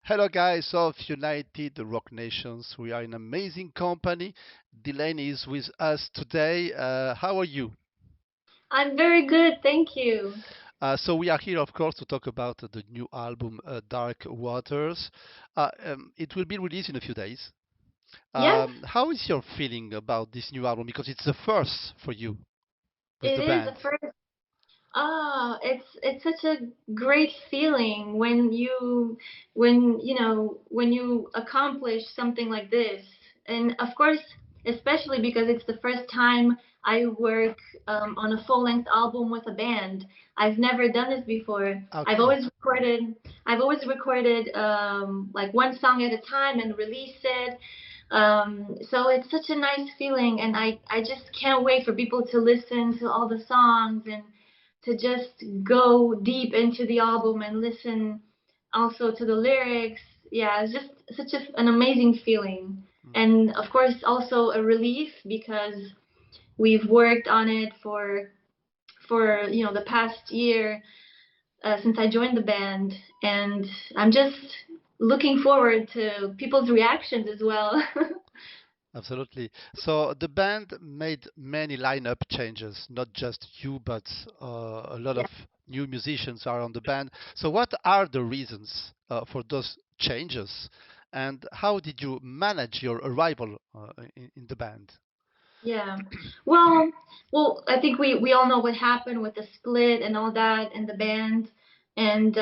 Hello, guys of United Rock Nations. We are in amazing company. Delain is with us today. How are you? I'm very good, thank you. So we are here, of course, to talk about the new album, Dark Waters. It will be released in a few days. Yes, How is your feeling about this new album? Because it's the first for you with it the is band. the first. It's such a great feeling when you accomplish something like this, and of course, especially because it's the first time I work on a full-length album with a band. I've never done this before. Okay. I've always recorded like one song at a time and release it. So it's such a nice feeling, and I just can't wait for people to listen to all the songs and to just go deep into the album and listen also to the lyrics. Yeah, it's just an amazing feeling. Mm. And of course, also a relief because we've worked on it for the past year since I joined the band, and I'm just looking forward to people's reactions as well. Absolutely. So the band made many lineup changes, not just you, but a lot Yeah. of new musicians are on the band. So what are the reasons for those changes, and how did you manage your arrival in the band? Yeah. Well, I think we all know what happened with the split and all that and the band. And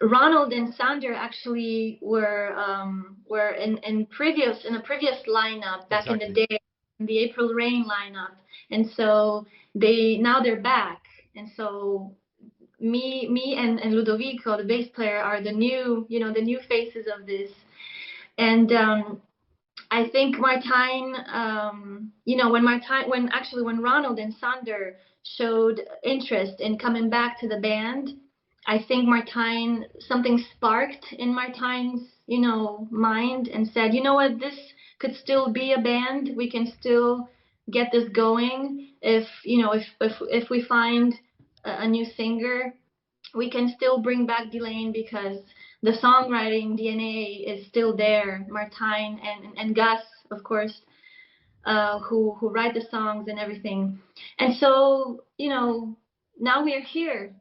Ronald and Sander actually were in a previous lineup back in the Exactly. day, in the April Rain lineup. And so they're back. And so me and Ludovico, the bass player, are the new faces of this. And I think Martijn, when Ronald and Sander showed interest in coming back to the band, I think something sparked in Martijn's, mind and said, you know what, this could still be a band. We can still get this going if we find a new singer, we can still bring back Delain because the songwriting DNA is still there. Martijn and Gus, of course, who write the songs and everything. And so, now we are here.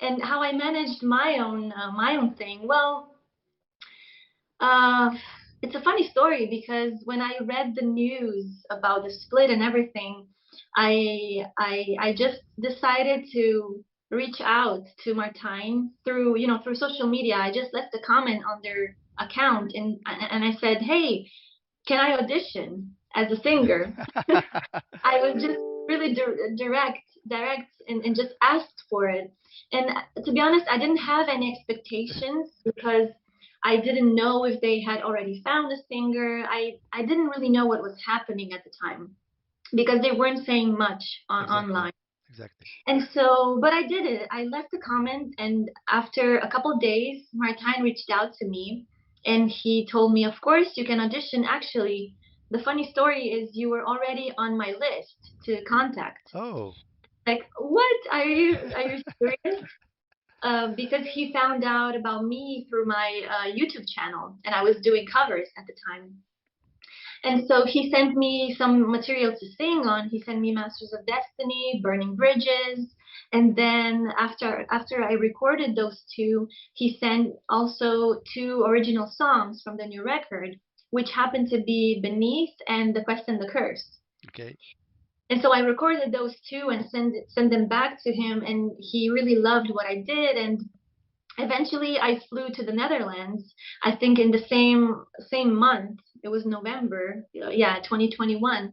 And how I managed my own thing. Well, uh, it's a funny story because when I read the news about the split and everything, I just decided to reach out to Martijn through social media. I just left a comment on their account and I said, "Hey, can I audition as a singer?" I was just really direct and just asked for it. And to be honest, I didn't have any expectations because I didn't know if they had already found a singer. I didn't really know what was happening at the time because they weren't saying much Exactly. online. Exactly. And so, but I did it. I left a comment, and after a couple of days, Martijn reached out to me, and he told me, "Of course, you can audition. Actually, the funny story is you were already on my list to contact." Oh. Like, what? Are you serious? Because he found out about me through my YouTube channel, and I was doing covers at the time. And so he sent me some material to sing on. He sent me Masters of Destiny, Burning Bridges, and then after I recorded those two, he sent also two original songs from the new record, which happened to be Beneath and The Quest and the Curse. Okay. And so I recorded those two and send them back to him, and he really loved what I did. And eventually I flew to the Netherlands. I think in the same month. It was November, yeah, 2021.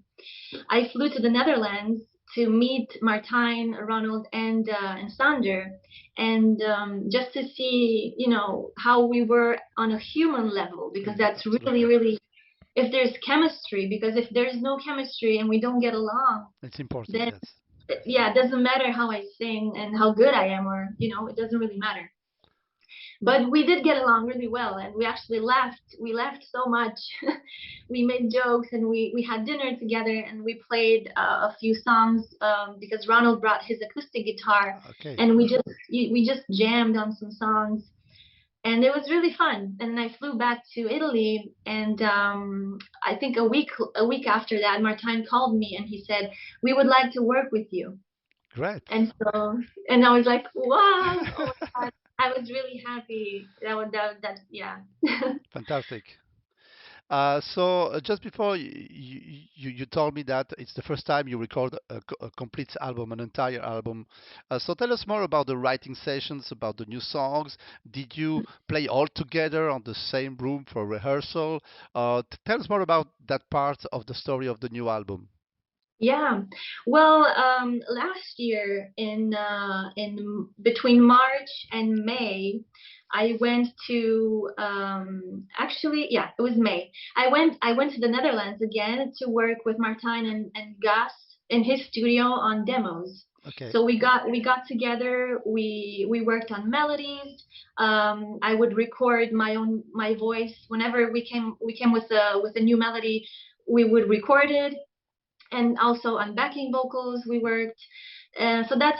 I flew to the Netherlands to meet Martijn, Ronald, and Sander, and just to see, how we were on a human level, because that's really, Absolutely. really, if there's chemistry, because if there's no chemistry and we don't get along, It's important, then yes. yeah, it doesn't matter how I sing and how good I am, or it doesn't really matter. But we did get along really well, and we actually laughed. We laughed so much. We made jokes, and we had dinner together, and we played a few songs because Ronald brought his acoustic guitar, Okay. and we just jammed on some songs. and it was really fun. And I flew back to Italy, and I think a week after that, Martijn called me and he said, "We would like to work with you." Great. And so, and I was like, "Wow! Oh my God!" I was really happy. Yeah. Fantastic. Just before you told me that it's the first time you record a complete album, an entire album. So tell us more about the writing sessions, about the new songs. Did you play all together on the same room for rehearsal? Tell us more about that part of the story of the new album. Yeah. Well, last year in between March and May, I went to actually, yeah, it was May. I went to the Netherlands again to work with Martijn and Gus in his studio on demos. Okay. So we got together, we worked on melodies. I would record my voice whenever we came with a new melody, we would record it, and also on backing vocals we worked. So that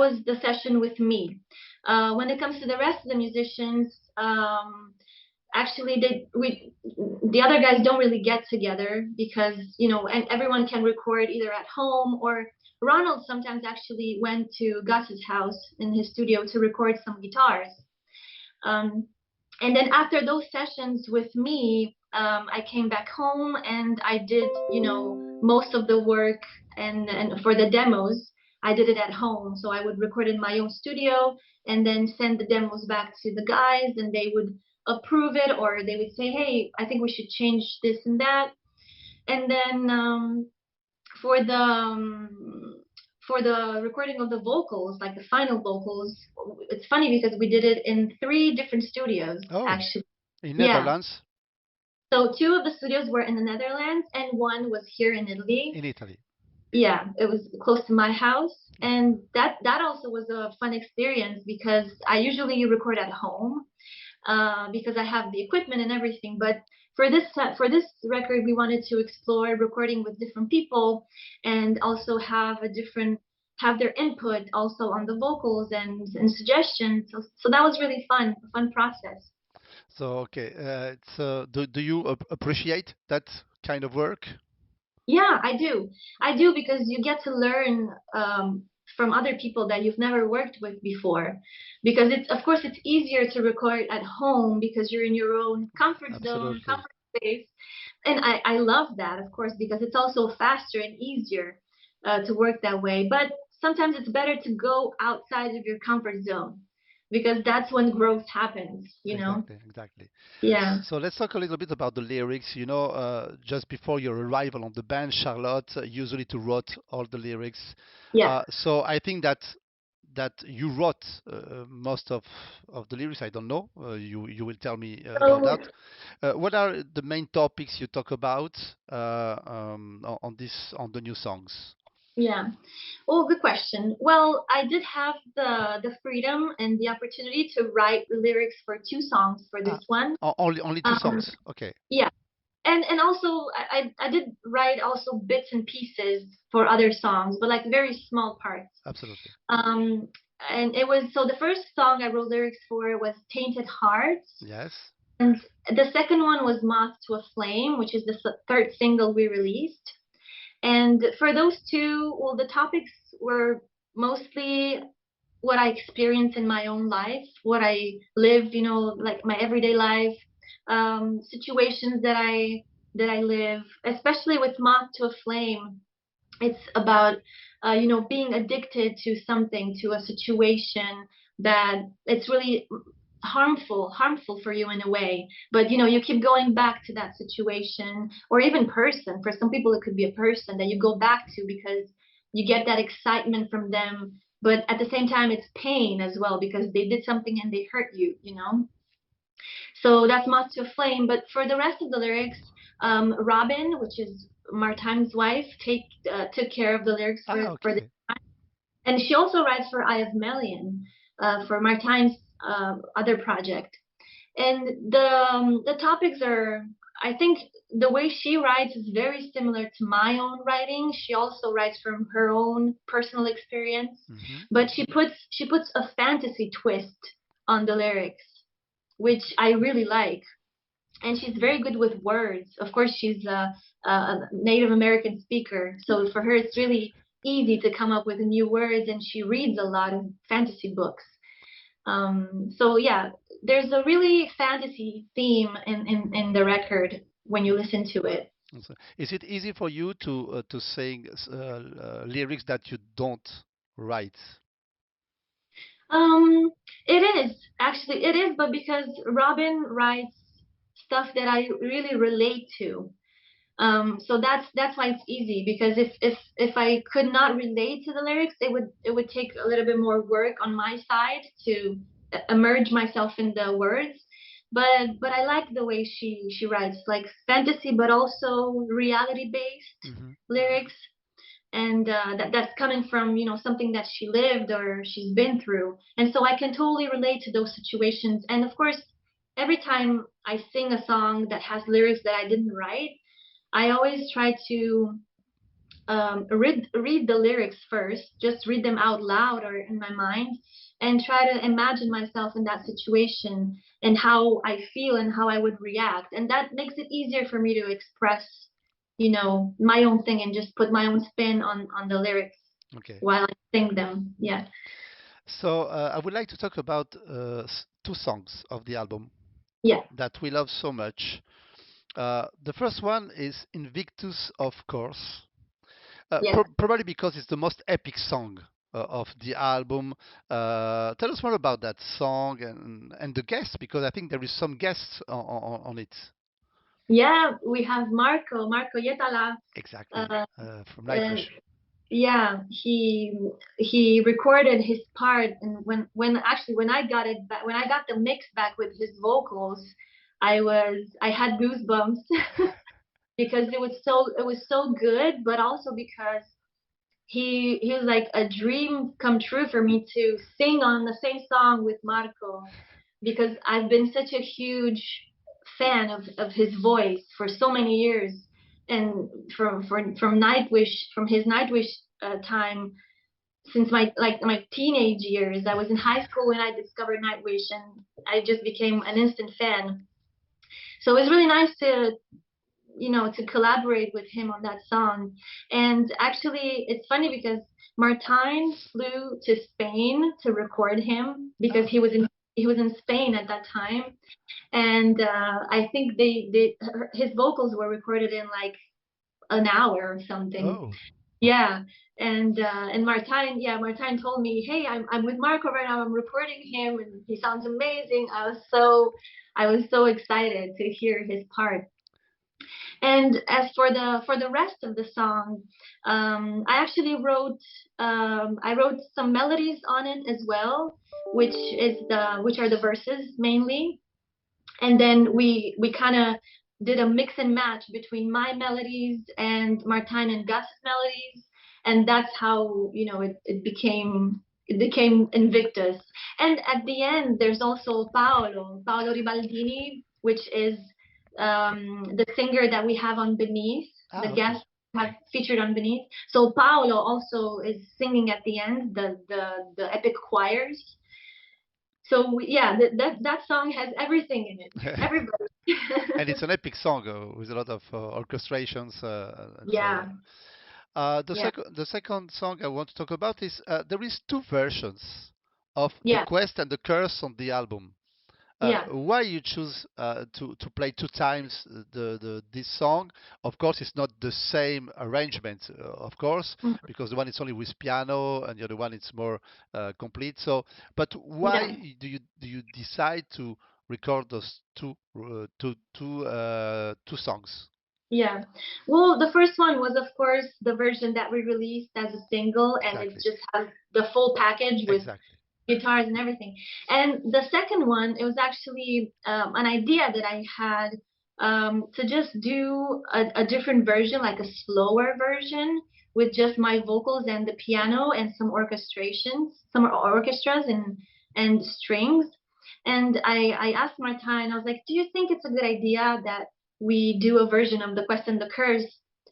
was the session with me. When it comes to the rest of the musicians, actually the other guys don't really get together because and everyone can record either at home, or Ronald sometimes actually went to Gus's house in his studio to record some guitars. um, and then after those sessions with me, I came back home and I did, most of the work, and for the demos, I did it at home. So I would record in my own studio and then send the demos back to the guys, and they would approve it, or they would say, "Hey, I think we should change this and that." And then for the for the recording of the vocals, like the final vocals, it's funny because we did it in three different studios, Oh, actually. in Yeah. Netherlands, So two of the studios were in the Netherlands and one was here in Italy. in Italy. Yeah, it was close to my house. And that also was a fun experience because I usually record at home, because I have the equipment and everything. But for this record, we wanted to explore recording with different people and also have their input also on the vocals and suggestions. So that was really fun, a fun process. So okay, do you appreciate that kind of work? Yeah, I do. I do because you get to learn from other people that you've never worked with before. Because of course, it's easier to record at home because you're in your own comfort zone, Absolutely. comfort space. And I love that, of course, because it's also faster and easier to work that way. But sometimes it's better to go outside of your comfort zone because that's when growth happens. Exactly, exactly. Yeah, So let's talk a little bit about the lyrics. Just before your arrival on the band, Charlotte usually to wrote all the lyrics. yeah. So I think that you wrote most of the lyrics. I don't know. You will tell me about So that. What are the main topics you talk about on the new songs? yeah. Oh, good question. Well, I did have the freedom and the opportunity to write lyrics for two songs for Ah, this one. only two Um, songs. Okay, yeah, and also I did write also bits and pieces for other songs, but like very small parts. absolutely. Um, and it was so the first song I wrote lyrics for was "Tainted Hearts," Yes. and the second one was "Moth to a Flame," which is the third single we released. And for those two, well, the topics were mostly what I experience in my own life, what I live, like my everyday life, situations that I live, especially with Moth to a Flame. It's about, being addicted to something, to a situation that it's really harmful for you in a way. But you keep going back to that situation or even person. For some people, it could be a person that you go back to because you get that excitement from them. But at the same time, it's pain as well because they did something and they hurt you. So that's Moth to a Flame. But for the rest of the lyrics, Robin, which is Martine's wife, took care of the lyrics Ah, for this, okay. and she also writes for Eye of Melian, for Martine's other project. And the topics are, I think, the way she writes is very similar to my own writing. She also writes from her own personal experience, Hmm. but she puts a fantasy twist on the lyrics, which I really like. And she's very good with words. Of course, she's a Native American speaker, so for her it's really easy to come up with new words, and she reads a lot of fantasy books. So yeah, there's a really fantasy theme in the record when you listen to it. So is it easy for you to sing lyrics that you don't write? Um, it is actually it is, but because Robin writes stuff that I really relate to. So that's why it's easy, because if I could not relate to the lyrics, it would take a little bit more work on my side to immerse myself in the words. But I like the way she writes, like fantasy, but also reality based Hmm. lyrics, and that's coming from something that she lived or she's been through, and so I can totally relate to those situations. And of course, every time I sing a song that has lyrics that I didn't write, I always try to read the lyrics first, just read them out loud or in my mind, and try to imagine myself in that situation and how I feel and how I would react. And that makes it easier for me to express, my own thing and just put my own spin on the lyrics Okay. while I sing them. Yeah. So I would like to talk about two songs of the album Yeah. that we love so much. The first one is Invictus, of course, Yeah. probably because it's the most epic song of the album. Tell us more about that song and the guests, because I think there is some guests on it. Yeah. We have Marco Yetala. Exactly, Uh, from uh, Nightwish. yeah, he recorded his part, and when I got it back, when I got the mix back with his vocals, I had goosebumps because it was so good, but also because he was like a dream come true for me to sing on the same song with Marco, because I've been such a huge fan of his voice for so many years, and from Nightwish, from his Nightwish time, since my teenage years. I was in high school when I discovered Nightwish, and I just became an instant fan. So it was really nice to collaborate with him on that song. And actually, it's funny because Martin flew to Spain to record him because Ah, he was in Spain at that time, and I think his vocals were recorded in like an hour or something. oh, Yeah, and Martin told me, hey, I'm with Marco right now. I'm recording him, and he sounds amazing. I was so excited to hear his part. And as for the rest of the song, I actually wrote some melodies on it as well, which are the verses mainly, and then we kind of did a mix and match between my melodies and Martin and Gus's melodies, and that's how it became Invictus. And at the end, there's also Paolo Ribaldini, which is the singer that we have on Beneath, the okay. guest have featured on Beneath. So Paolo also is singing at the end, the epic choirs. So yeah, that song has everything in it. Everybody. And it's an epic song with a lot of orchestrations and so Yeah, on. yeah, The second song I want to talk about is there is two versions of the yeah, Quest and the Curse on the album. yeah. Why you choose to play two times the this song? Of course, it's not the same arrangement, of course, Mm, because the one is only with piano and the other one is more complete. So, but yeah, why do you decide to record those two songs? yeah. Well, the first one was, of course, the version that we released as a single, and it Exactly, just has the full package with exactly. guitars and everything. And the second one, it was actually an idea that I had, to just do a different version, like a slower version with just my vocals and the piano and some orchestrations, some orchestras and strings. And I asked Martin, I was like, do you think it's a good idea that we do a version of The Quest and the Curse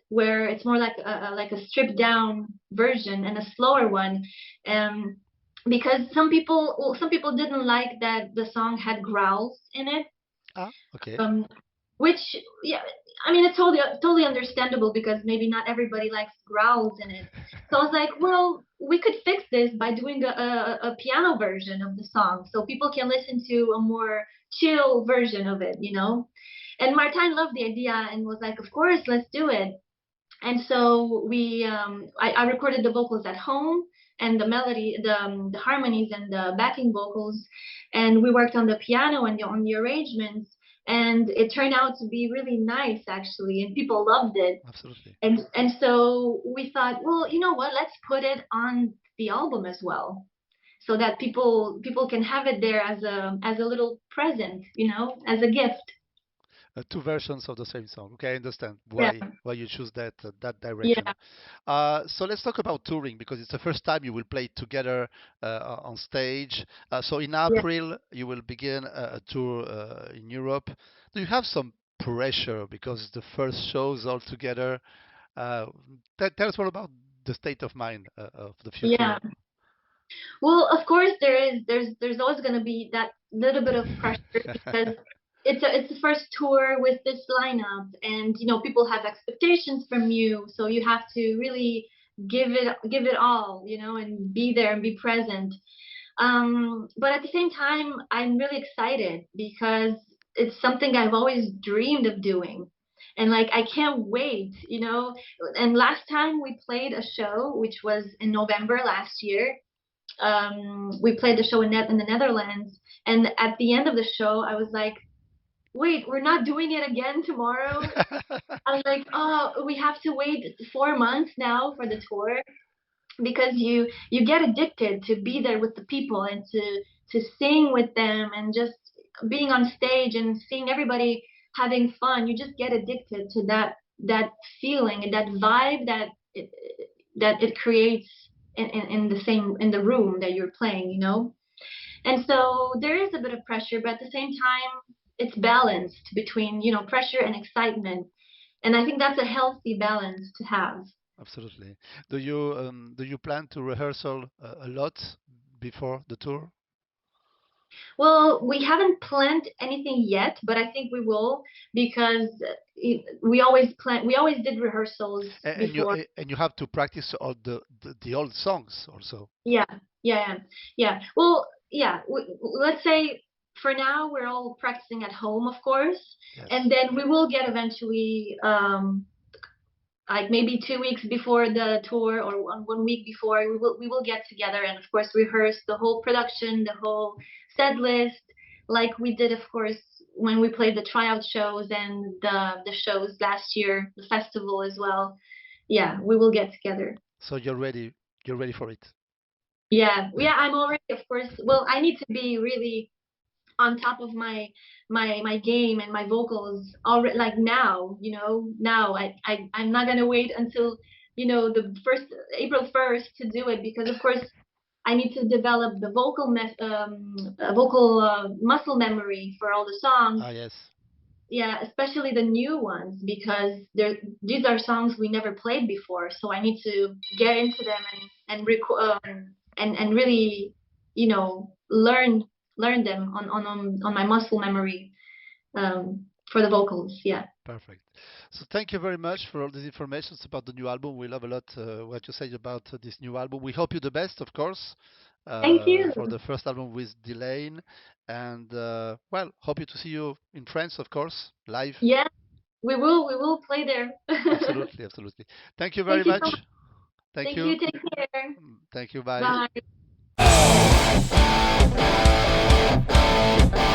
where it's more like a stripped down version and a slower one? Um, because some people didn't like that the song had growls in it. Ah, okay. Um, which, yeah, I mean, it's totally understandable because maybe not everybody likes growls in it. So I was like, well, we could fix this by doing a piano version of the song so people can listen to a more chill version of it, you know? And Martijn loved the idea and was like, of course, let's do it. And so I recorded the vocals at home and the melody, the harmonies and the backing vocals, and we worked on the piano and on the arrangements, and it turned out to be really nice actually, and people loved it. Absolutely. And so we thought, well, you know what? Let's put it on the album as well, so that people can have it there as a little present, you know, as a gift. Two versions of the same song. Okay, I understand Yeah, why you choose that direction. yeah, So let's talk about touring because it's the first time you will play together on stage. So in yeah, April you will begin a tour in Europe. Do you have some pressure because it's the first shows all together? Uh, tell us more about the state of mind of the yeah. future. Well, of course there's always going to be that little bit of pressure because it's the first tour with this lineup, and you know people have expectations from you, so you have to really give it all, you know, and be there and be present. But at the same time, I'm really excited because it's something I've always dreamed of doing. And like I can't wait, you know. And last time we played a show, which was in November last year, we played the show in the Netherlands, and at the end of the show, I was like, "Wait, we're not doing it again tomorrow." I was like, "Oh, we have to wait 4 months now for the tour," because you get addicted to be there with the people and to sing with them and just being on stage and seeing everybody having fun. You just get addicted to that feeling and that vibe that it creates in the same in the room that you're playing, you know. And so there is a bit of pressure, but at the same time it's balanced between, you know, pressure and excitement, and I think that's a healthy balance to have. Absolutely. Do you plan to rehearsal a lot before the tour? Well, we haven't planned anything yet, but I think we will because we always did rehearsals before. And you have to practice all the old songs also. Yeah, yeah, yeah. Well, yeah, let's say for now we're all practicing at home, of course, Yes. and then we will get eventually like maybe 2 weeks before the tour or one week before we will get together and of course rehearse the whole production, the whole set list, like we did of course when we played the tryout shows and the shows last year, the festival as well. Yeah, we will get together. So you're ready for it. Yeah, yeah, I'm already of course, well, I need to be really on top of my game and my vocals already, like now, you know, now I'm not gonna wait until, you know, the first April 1st to do it because of course I need to develop the vocal muscle memory for all the songs. Ah, yes. Yeah, especially the new ones because these are songs we never played before, so I need to get into them and really, you know, learn them on my muscle memory for the vocals. Yeah. Perfect. So thank you very much for all these informations about the new album. We love a lot what you said about this new album. We hope you the best, of course, Thank you. for the first album with Delain. And well, hope you to see you in France, of course, live. Yeah, we will play there. Absolutely, absolutely. Thank you very Thank you so much. much. Thank Thank you. you. Take care. Thank you. Bye. Bye.